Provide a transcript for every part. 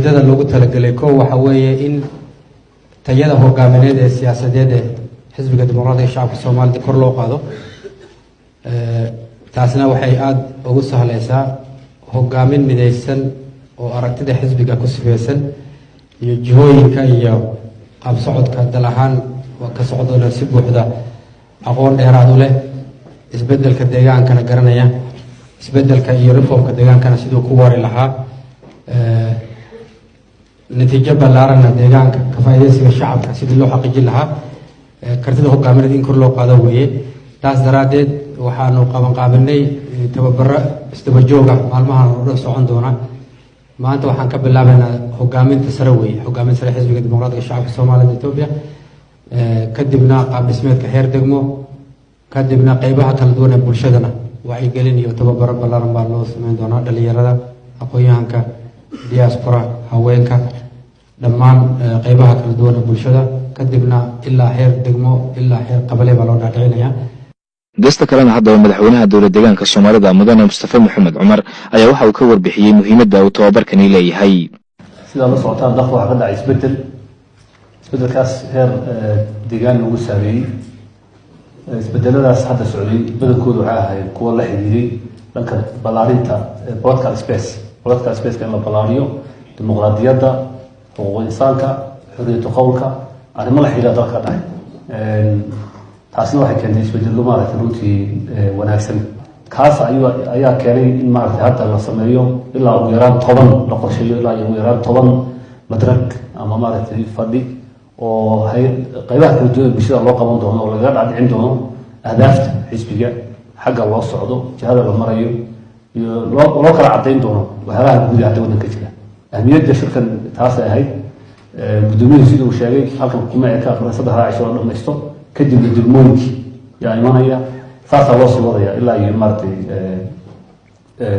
dada loogu talagalay koo waxa weeye in tayada hogaamineed ee siyaasadeed ee xisbiga dimuqraadiga shacabka Soomaaliya kor loo qaado taasna waxay aad ugu sahlaysaa hogaamin midaysan oo aragtida xisbiga ku sifeysan iyo jihooyinka iyo qaab socodka dal ahaan ka socdona si buuxda aqoon dheeraad u leh isbedelka deegaankana garanaya isbedelka iyo reformka deegaankana sidoo ku wari lahaa natiijo ballaaran deegaanka ka faa'iideysiga shacabka sidii loo xaqiijin lahaa kartida hogaamineed in kor loo qaado weeye taas daraadeed waxaanu qabanqaabinay tababaro isdaba joog ah maalmahan oo dhan socon doona maanta waxaan ka bilaabaynaa hogaaminta sare weeye hogaaminta sare xisbiga dimuqraadiga shacabka Soomaaliya Itoobiya kadibna qaab dhismeedka heer degmo kadibna qaybaha kala duwan ee bulshadana wacyigelin iyo tababaro ballaaran baa loo sameyn doonaa dhalinyarada aqoon-yahanka diaspora haweenka dhammaan qaybaha kala duwan ee bulshada kadibna ilaa heer degmo ilaa heer qabale baa loo dhaadhicinayaa geesta kalena hadda madaxweynaha dowladda deegaanka Soomaalida mudane Mustafa Maxamed Cumar ayaa waxa uu ka warbixiyay muhiimadda uu tababarkani leeyahay sida la socotaan dalka waxa ka dhacay isbedelkaas heer deegaan lagu saameeyay isbedeladaas hadda socday badankoodu waxay ahayd kuwa la xiriiray dhanka ballaarinta political space in la ballaariyo dimuqraadiyadda xuquuqul insaanka xorriyadda qowlka arrimo la xiriira dalka dhacay taasina waxay keentay isbedello maaragtay runtii wanaagsan kaas ayaa keenay in maaragtay hadda la sameeyo ilaa ugu yaraan 10 la qorsheeyo ilaa ugu yaraan 10 madrag ama maaragtay fadhi oo qaybaha kala duwan bulshada loo qaban doono oo laga dhacin doono ahdaafta xisbiga xagga loo socdo jihada la marayo iyo loo kala cadeyn doono waxyaalaha guud ee waddanka jira ahmiyadda shirkan taas ay ahayd gudoomiyuhu sidoo uu sheegay halkan kuma ay ka aqoon 3 cisho oo dhameysto kadib degmooyinkii yaa imanaya saasa loo soo wadaya ilaa iyo maartay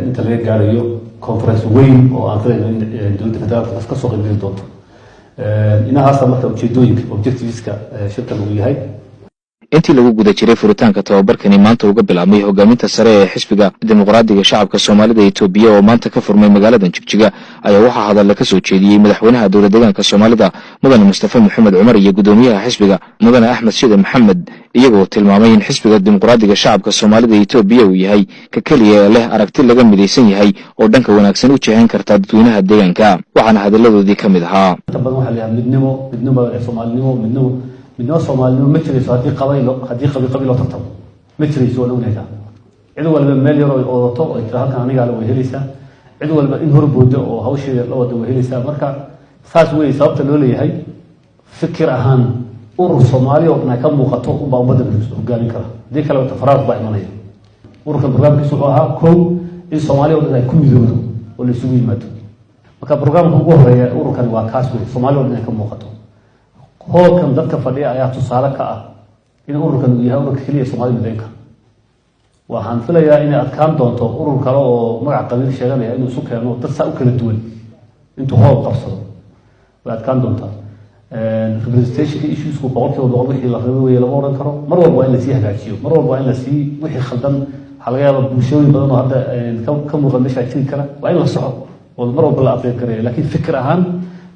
inta laga gaarayo conference weyn oo aan filayo in dowladda federaalka ka soo qaybgeli doonto inahaas marka ujeedooyinka objectiveska shirkan uu yahay intii lagu guda jiray furitaanka tababarkani maanta uga bilaabmay hogaaminta sare ee xisbiga dimuqraadiga shacabka Soomaalida Itoobiya oo maanta ka furmay magaalada Jigjiga ayaa waxa hadal ka soo jeediyay madaxweynaha dowladda deegaanka Soomaalida mudane Mustafa Maxamed Cumar iyo gudoomiyaha xisbiga mudane Axmed Shide Maxamed iyagoo tilmaamay in xisbiga dimuqraadiga shacabka Soomaalida Itoobiya uu yahay ka kaliya leh aragti laga midaysan yahay oo dhanka wanaagsan u jeexin karta dadweynaha deegaanka waxaana hadalladoodii kamid ahaa midnimo Soomaalidu ma jirayso haddii qabiil loo tartamo ma jirayso oo dhowraysa cid walba meel yar oo wadato oo inta halkan aniga la weheleysa cid walba in horboodo oo hawsheeda la wada weheleysa marka saas weey sababta loo leeyahay fikir ahaan urur Soomaali oo ka muuqato u baa ummadda hogaamin kara hadii kale tafaraad baa imanaya ururka barnaamijkiisu wuxuu ahaa kow in Soomaali oo dhan ay ku midoodo oo la isugu yimaado marka barnaamijka ugu horeeya ururkan waa kaas weey Soomaali oo dhan ka muuqato hookan dadka fadhiya ayaa tusaale ka ah in ururkan uu yahay ururka kaliya Soomaali mideenka waxaan filayaa in adkaan doonto urur kale oo magac qabiil sheeganaya inuu isu keeno dad saa u kala duwan intuu hool qabsado waa adkaan doontaa representation issues ku boqolkiiba wixii la rabay way lama oran karo mar walba in la sii hagaajiyo mar walba in la sii wixii khaldan waxa laga yaabaa bulshooyin badan oo hadda ka muuqan meesha jiri kara waa in la soco oo mar walba la aqoon karayo laakiin fikir ahaan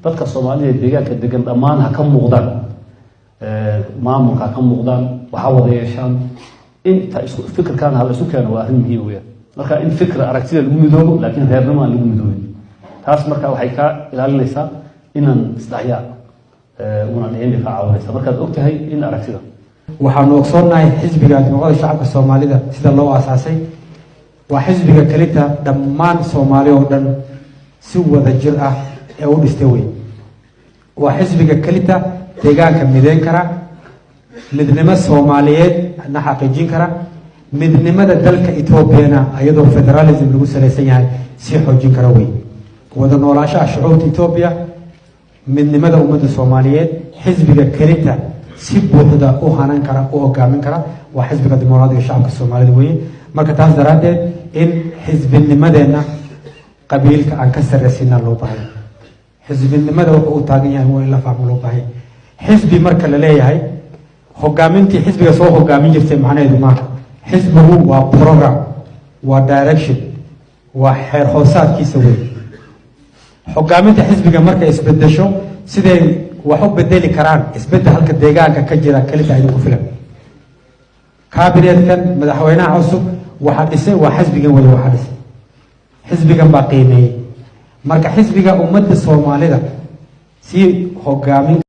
dadka Soomaaliya deegaanka degan dhammaan ha ka muuqdaan maamulka ka muuqdaan waxa wada yeeshaan inta isku fikirkan hal isku keeno waa arrin muhiim weeyaan marka in fikir aragtida lagu midoobo laakiin reernimo aan lagu midoobin taas marka waxay ka ilaalinaysaa inaan isdhexyaa una dhicin ka caawinaysa markaad ogtahay in aragtida waxaanu ogsoonahay xisbiga dimuqraadiga shacabka Soomaalida sida loo aasaasay waa xisbiga kalita dhammaan Soomaali oo dhan si wada jir ah ee u dhistay way waa xisbiga kalita deegaanka mideen kara midnimada Soomaaliyeed na xaqiijin kara midnimada dalka Itoobiya ayadoo federalism lagu saleysan yahay si xoojin kara way wada noolaanshaha shucuubta Itoobiya midnimada ummadda Soomaaliyeed xisbiga kalita si buuxda u hanan kara oo hogaamin kara waa xisbiga dimuqraadiga shacabka Soomaalida way marka taas daraadeed in xisbinimadeena qabiilka aan ka sarreysina loo baahay xisbinimada wuxuu taagan yahay waa in la fahmo loo baahay xisbi marka la leeyahay hogaamintii xisbiga soo hogaamin jirtay macnaheedu ma xisbigu waa program waa direction waa xeer hoosaadkiisa weey hogaaminta xisbiga markay isbedesho siday wax u bedeli karaan isbedelka deegaanka ka jira kalita idinku filan kabineetkan madaxweynaha cusub waxa dhisay waa xisbigan wada waxa dhisay xisbigan baa qiimeeyay marka xisbiga ummadda Soomaalida si hogaamin